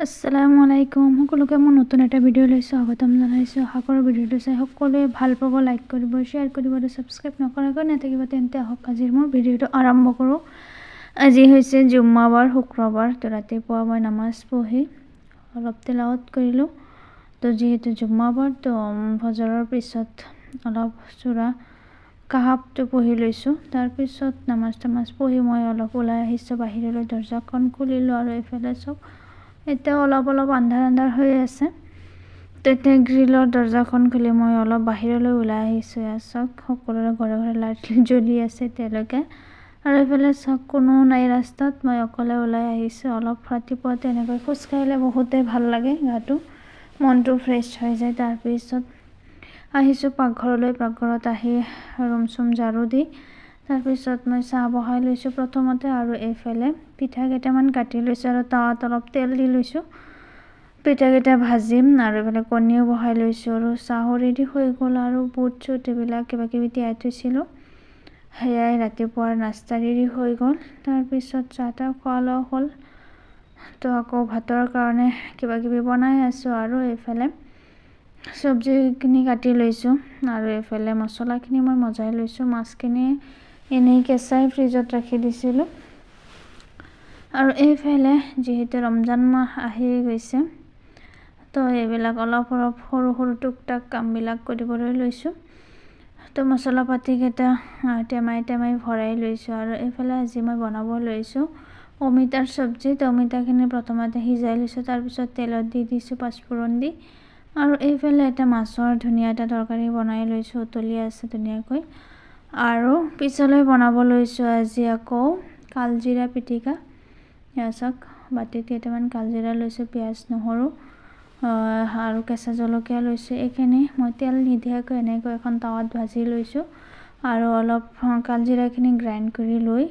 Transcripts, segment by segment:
আসসালামু আলাইকুম সকলোকে মই নতুন এটা ভিডিঅ' লৈছোঁ স্বাগতম জনাইছোঁ। আশা কৰোঁ ভিডিঅ'টো চাই সকলোৱে ভাল পাব, লাইক কৰিব, শ্বেয়াৰ কৰিব আৰু ছাবস্ক্ৰাইব নকৰাকৈ নাথাকিব। তেন্তে আহক আজিৰ মোৰ ভিডিঅ'টো আৰম্ভ কৰোঁ। আজি হৈছে জুম্মাবাৰ, শুক্ৰবাৰ। তো ৰাতিপুৱা মই নামাজ পঢ়ি অলপ তেলাৱত কৰিলোঁ। তো যিহেতু জুম্মাবাৰ, তো ফজৰৰ পিছত অলপ চূৰা কাহাবটো পঢ়ি লৈছোঁ। তাৰপিছত নামাজ পঢ়ি মই অলপ ওলাই আহিছোঁ বাহিৰলৈ। দৰ্জাখন খুলিলোঁ আৰু এইফালে চব এতিয়া অলপ আন্ধাৰ হৈ আছে। তো এতিয়া গ্ৰিলৰ দৰ্জাখন খুলি মই অলপ বাহিৰলৈ ওলাই আহিছোঁ। চাওক সকলোৰে ঘৰে ঘৰে লাইট জ্বলি আছে এতিয়ালৈকে। আৰু এইফালে চাওক কোনো নাই ৰাস্তাত, মই অকলে ওলাই আহিছোঁ। অলপ ৰাতিপুৱা তেনেকৈ খোজকাঢ়িলে বহুতেই ভাল লাগে, গাটো মনটো ফ্ৰেছ হৈ যায়। তাৰপিছত আহিছোঁ পাকঘৰলৈ। পাকঘৰত আহি ৰুম চুম ঝাৰু দি তাৰপিছত মই চাহ বহাই লৈছোঁ প্ৰথমতে। আৰু এইফালে পিঠা কেইটামান কাটি লৈছোঁ আৰু তাৱাত অলপ তেল দি লৈছোঁ। পিঠাকেইটা ভাজিম আৰু এইফালে কণীও বহাই লৈছোঁ আৰু চাহো ৰেডি হৈ গ'ল। আৰু বুট চুট এইবিলাক কিবাকিবি তিয়াই থৈছিলোঁ, সেয়াই ৰাতিপুৱাৰ নাস্তা ৰেডি হৈ গ'ল। তাৰপিছত চাহ তাহ খোৱা লোৱা হ'ল। তো আকৌ ভাতৰ কাৰণে কিবাকিবি বনাই আছোঁ। আৰু এইফালে চব্জিখিনি কাটি লৈছোঁ আৰু এইফালে মছলাখিনি মই মজাই লৈছোঁ। মাছখিনি এনেই কেঁচাই ফ্ৰিজত ৰাখি দিছিলোঁ। আৰু এইফালে যিহেতু ৰমজান মাহ আহি গৈছে, তো এইবিলাক অলপ সৰু টুকটাক কামবিলাক কৰিবলৈ লৈছোঁ। তো মছলা পাতিকেইটা টেমাই ভৰাই লৈছোঁ। আৰু এইফালে আজি মই বনাব লৈছোঁ অমিতাৰ চব্জি। তো অমিতাখিনি প্ৰথমতে সিজাই লৈছোঁ, তাৰপিছত তেলত দি দিছোঁ পাঁচফোৰণ দি। আৰু এইফালে এটা মাছৰ ধুনীয়া এটা তৰকাৰী বনাই লৈছোঁ, উতলি আছে ধুনীয়াকৈ। আৰু পিছলৈ বনাব লৈছোঁ আজি আকৌ কালজিৰা পিটিকা। চাওক বাটিত কেইটামান কালজিৰা লৈছোঁ, পিঁয়াজ নহৰু আৰু কেঁচা জলকীয়া লৈছোঁ। এইখিনি মই তেল নিদিয়াকৈ এনেকৈ এখন তাৱাত ভাজি লৈছোঁ। আৰু অলপ কালজিৰাখিনি গ্ৰাইণ্ড কৰি লৈ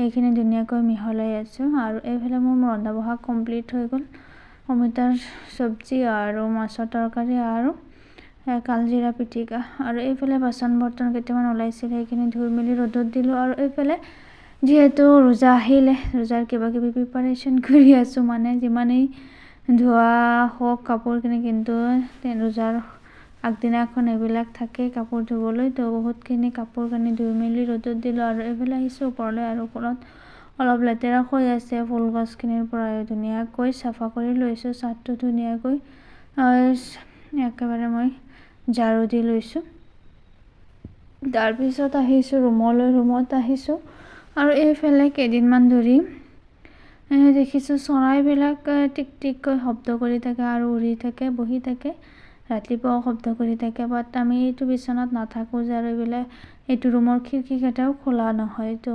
এইখিনি ধুনীয়াকৈ মিহলাই আছোঁ। আৰু এইফালে মোৰ ৰন্ধা বঢ়া কমপ্লিট হৈ গ'ল। অমিতাৰ চব্জি আৰু মাছৰ তৰকাৰী আৰু কালজিৰা পিটিকা। আৰু এইফালে বাচন বৰ্তন কেইটামান ওলাইছিল, সেইখিনি ধুই মেলি ৰ'দত দিলোঁ। আৰু এইফালে যিহেতু ৰোজা আহিলে, ৰোজাৰ কিবাকিবি প্ৰিপাৰেশ্যন কৰি আছোঁ। মানে যিমানেই ধোৱা হওক কাপোৰখিনি, কিন্তু ৰোজাৰ আগদিনাখন এইবিলাক থাকেই কাপোৰ ধুবলৈ। তো বহুতখিনি কাপোৰ কানি ধুই মেলি ৰ'দত দিলোঁ। আৰু এইফালে আহিছোঁ ওপৰলৈ, আৰু ওপৰত অলপ লেতেৰা হৈ আছে। ফুল গছখিনিৰ পৰা ধুনীয়াকৈ চাফা কৰি লৈছোঁ। ছাদটো ধুনীয়াকৈ একেবাৰে মই ঝাৰু দি লৈছোঁ। তাৰপিছত আহিছোঁ ৰুমলৈ। ৰুমত আহিছোঁ আৰু এইফালে কেইদিনমান ধৰি দেখিছোঁ চৰাইবিলাক টিক টিককৈ শব্দ কৰি থাকে আৰু উৰি থাকে, বহি থাকে। ৰাতিপুৱাও শব্দ কৰি থাকে। বাট আমি এইটো বিচনাত নাথাকোঁ যে, আৰু এইটো ৰুমৰ খিৰিকীকেইটাও খোলা নহয়। তো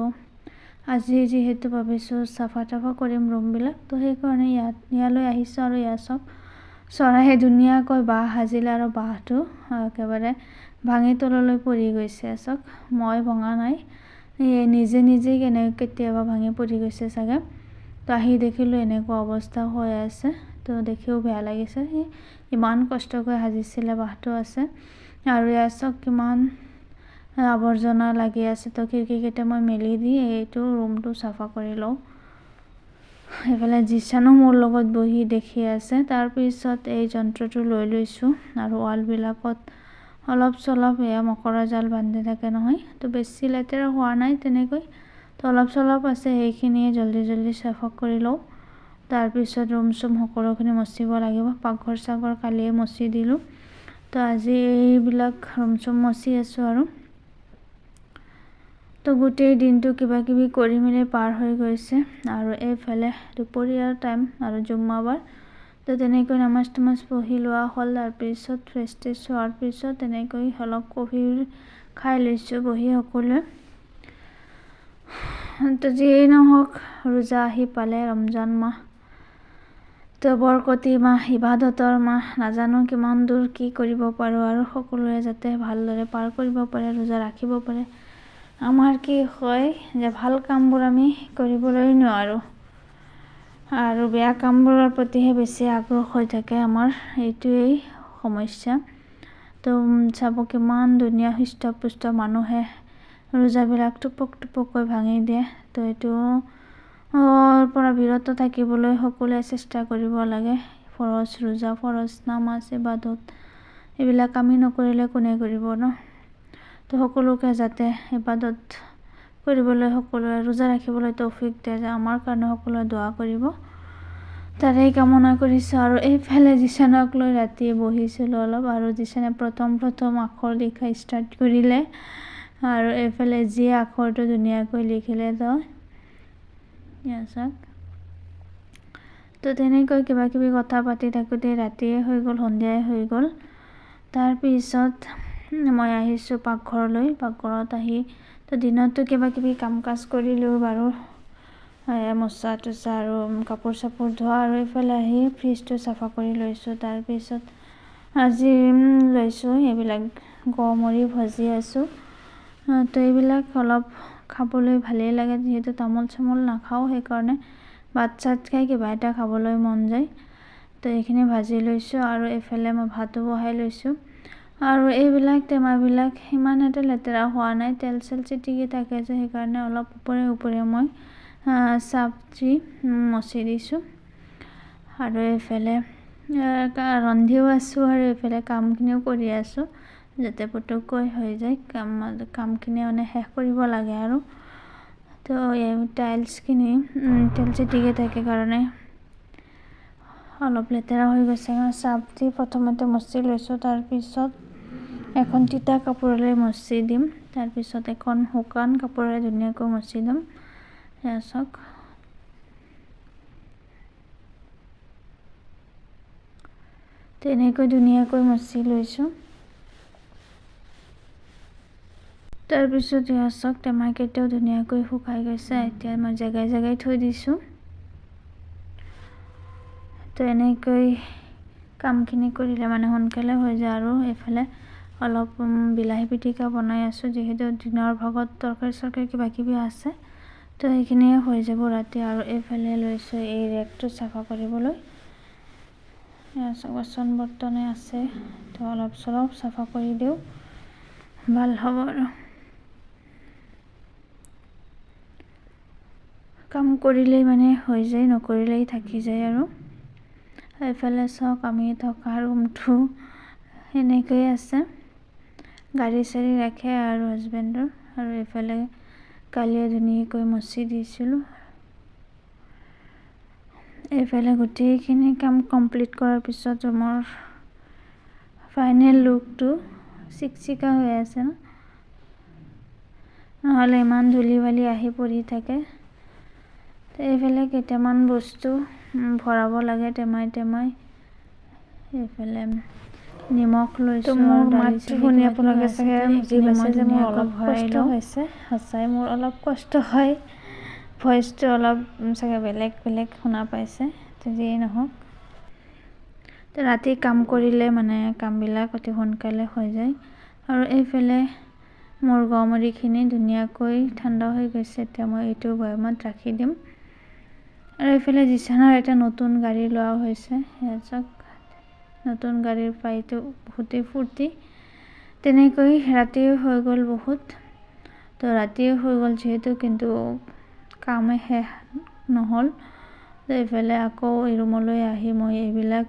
আজি যিহেতু ভাবিছোঁ চাফা টাফা কৰিম ৰুমবিলাক, তো সেইকাৰণে ইয়ালৈ আহিছোঁ। আৰু ইয়াত চব চৰাইয়ে ধুনীয়াকৈ বাঁহ সাজিলে আৰু বাঁহটো একেবাৰে ভাঙি তললৈ পৰি গৈছে। চাওক মই ভঙা নাই, নিজেই কেতিয়াবা ভাঙি পৰি গৈছে চাগে। তো আহি দেখিলোঁ এনেকুৱা অৱস্থা হৈ আছে। তো দেখিও বেয়া লাগিছে, ইমান কষ্টকৈ সাজিছিলে বাঁহটো আছে। আৰু ইয়াত চাওক কিমান আৱৰ্জনা লাগি আছে। তো খিৰিকীকেইটা মই মেলি দি এইটো ৰুমটো চাফা কৰি লওঁ। এইফালে জিচানো মোৰ লগত বহি দেখি আছে। তাৰপিছত এই যন্ত্ৰটো লৈ লৈছোঁ। আৰু ৱালবিলাকত অলপ চলপ এয়া মকৰা জাল বান্ধি থাকে নহয়, তো বেছি লেতেৰা হোৱা নাই তেনেকৈ। তো অলপ চলপ আছে, সেইখিনিয়ে জল্দি চাফা কৰি লওঁ। তাৰপিছত ৰুম চুম সকলোখিনি মচিব লাগিব। পাকঘৰ চাকঘৰ কালিয়ে মচি দিলোঁ। তো আজি এইবিলাক ৰুম চুম মচি আছোঁ। আৰু তো গোটেই দিনটো কিবাকিবি কৰি মেলি পাৰ হৈ গৈছে। আৰু এইফালে দুপৰীয়াৰ টাইম আৰু জুম্মাবাৰ, তো তেনেকৈ নামাজ পঢ়ি লোৱা হ'ল। তাৰপিছত ফ্ৰেছ ট্ৰেছ হোৱাৰ পিছত তেনেকৈ অলপ কফি খাই লৈছোঁ বহি সকলোৱে। তো যিয়েই নহওক, ৰোজা আহি পালে, ৰমজান মাহ, তো বৰকতি মাহ, ইবাদতৰ মাহ। নাজানো কিমান দূৰ কি কৰিব পাৰোঁ, আৰু সকলোৱে যাতে ভালদৰে পাৰ কৰিব পাৰে, ৰোজা ৰাখিব পাৰে। আমাৰ কি হয় যে ভাল কামবোৰ আমি কৰিবলৈ নোৱাৰোঁ, আৰু বেয়া কামবোৰৰ প্ৰতিহে বেছি আগ্ৰহ হৈ থাকে আমাৰ। এইটোৱেই সমস্যা। তো চাব কিমান ধুনীয়া হৃষ্টপুষ্ট মানুহে ৰোজাবিলাক টুপক টুপকৈ ভাঙি দিয়ে। তো এইটো পৰা বিৰত থাকিবলৈ সকলোৱে চেষ্টা কৰিব লাগে। ফৰজ ৰোজা, ফৰজ নামাজ, ইবাদত এইবিলাক আমি নকৰিলে কোনে কৰিব ন। তো সকলোকে যাতে ইবাদত কৰিবলৈ, সকলোৱে ৰোজা ৰাখিবলৈ তৌফিক দিয়ে, যে আমাৰ কাৰণে সকলোৱে দোৱা কৰিব, তাৰেই কামনা কৰিছোঁ। আৰু এইফালে জিছানক লৈ ৰাতি বহিছিলোঁ অলপ, আৰু জিছানে প্ৰথম আখৰ লিখা ষ্টাৰ্ট কৰিলে, আৰু এইফালে যি আখৰটো ধুনীয়াকৈ লিখিলে তো তো তেনেকৈ কিবা কিবি কথা পাতি থাকোঁতে ৰাতিয়ে হৈ গ'ল, সন্ধিয়াই হৈ গ'ল। তাৰপিছত মই আহিছোঁ পাকঘৰলৈ। পাকঘৰত আহি তো দিনতো কিবা কিবি কাম কাজ কৰিলোঁ বাৰু, মোচা তোচা আৰু কাপোৰ চাপোৰ ধোৱা, আৰু এইফালে আহি ফ্ৰিজটো চাফা কৰি লৈছোঁ। তাৰপিছত আজি লৈছোঁ এইবিলাক গৰমৰি ভাজি আছোঁ। তো এইবিলাক অলপ খাবলৈ ভালেই লাগে, যিহেতু তামোল চামোল নাখাওঁ, সেইকাৰণে ভাত চাত খাই কিবা এটা খাবলৈ মন যায়। তো এইখিনি ভাজি লৈছোঁ, আৰু এইফালে মই ভাতো বহাই লৈছোঁ। আৰু এইবিলাক টেমাবিলাক সিমান এটা লেতেৰা হোৱা নাই, তেল চেল চিটিকি থাকে যে, সেইকাৰণে অলপ ওপৰে মই চাফ মচি দিছোঁ। আৰু এইফালে ৰন্ধিও আছোঁ, আৰু এইফালে কামখিনিও কৰি আছোঁ, যাতে পটককৈ হৈ যায়। কামখিনি মানে শেষ কৰিব লাগে। আৰু তো এই টাইলছখিনি তেল চিটিকি থাকে কাৰণে অলপ লেতেৰা হৈ গৈছে, চাফ দি প্ৰথমতে মচি লৈছোঁ। তাৰপিছত এখন তিতা কাপোৰেৰে মচি দিম, তাৰপিছত এখন শুকান কাপোৰেৰে ধুনীয়াকৈ মচি দিম। চাওক, তেনেকৈ ধুনীয়াকৈ মচি লৈছোঁ। তাৰপিছত চাওক, টেমাকেইটাও ধুনীয়াকৈ শুকাই গৈছে। এতিয়া মই জেগাই থৈ দিছোঁ। তো এনেকৈ কামখিনি কৰিলে মানে সোনকালে হৈ যায়। আৰু এইফালে অলপ বিলাহী পিটিকা বনাই আছোঁ, যিহেতু দিনৰ ভাগত তৰকাৰী চৰকাৰী কিবা কিবি আছে, তো সেইখিনিয়ে হৈ যাব ৰাতি। আৰু এইফালে লৈছোঁ এই ৰেকটো চাফা কৰিবলৈ, বাচন বৰ্তনে আছে, তো অলপ চলপ চাফা কৰি দিওঁ, ভাল হ'ব। আৰু কাম কৰিলেই মানে হৈ যায়, নকৰিলেই থাকি যায়। আৰু এইফালে চাওক, আমি থকা ৰুমটো সেনেকৈয়ে আছে, গাড়ী চাড়ী ৰাখে আৰু হাজবেণ্ডৰ। আৰু এইফালে কালিয়ে ধুনীয়াকৈ মচি দিছিলোঁ। এইফালে গোটেইখিনি কাম কমপ্লিট কৰাৰ পিছত ৰুমৰ ফাইনেল লুকটো চিকচিকা হৈ আছে ন, নহ'লে ইমান ধূলি বালি আহি পৰি থাকে। তো এইফালে কেইটামান বস্তু ভৰাব লাগে টেমাই। এইফালে নিমখ লৈছোঁ, মোৰ মাতটো শুনি আপোনালোকে চাগে বুজি পাইছে যে মোৰ অলপ কষ্ট হৈছে। সঁচাই মোৰ অলপ কষ্ট হয়, ভইচটো অলপ চাগে বেলেগ শুনা পাইছে। তো যিয়েই নহওক, তো ৰাতি কাম কৰিলে মানে কামবিলাক অতি সোনকালে হৈ যায়। আৰু এইফালে মোৰ গৰমৰিখিনি ধুনীয়াকৈ ঠাণ্ডা হৈ গৈছে, এতিয়া মই এইটো বৈয়ামত ৰাখি দিম। আৰু এইফালে জিছানৰ এটা নতুন গাড়ী লোৱা হৈছে, চাওক, নতুন গাড়ীৰ পাইটো বহুতেই ফূৰ্তি। তেনেকৈ ৰাতিও হৈ গ'ল বহুত, তো ৰাতিও হৈ গ'ল যিহেতু, কিন্তু কামে শেষ নহ'ল। তো এইফালে আকৌ এই ৰুমলৈ আহি মই এইবিলাক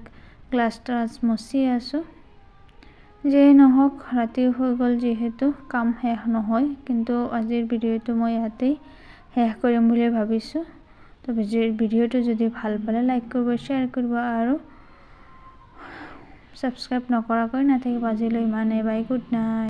গ্লাছ ট্লাছ মচি আছোঁ। যিয়েই নহওক, ৰাতি হৈ গ'ল যিহেতু কাম শেষ নহয়। কিন্তু আজিৰ ভিডিঅ'টো মই ইয়াতেই শেষ কৰিম বুলি ভাবিছোঁ। তো ভিডিঅ'টো যদি ভাল পালে লাইক কৰিব, শ্বেয়াৰ কৰিব, আৰু ছাবস্ক্ৰাইব নকৰাকৈ নাথাকিব। আজিলৈ ইমানেই, বাই, গুড নাইট।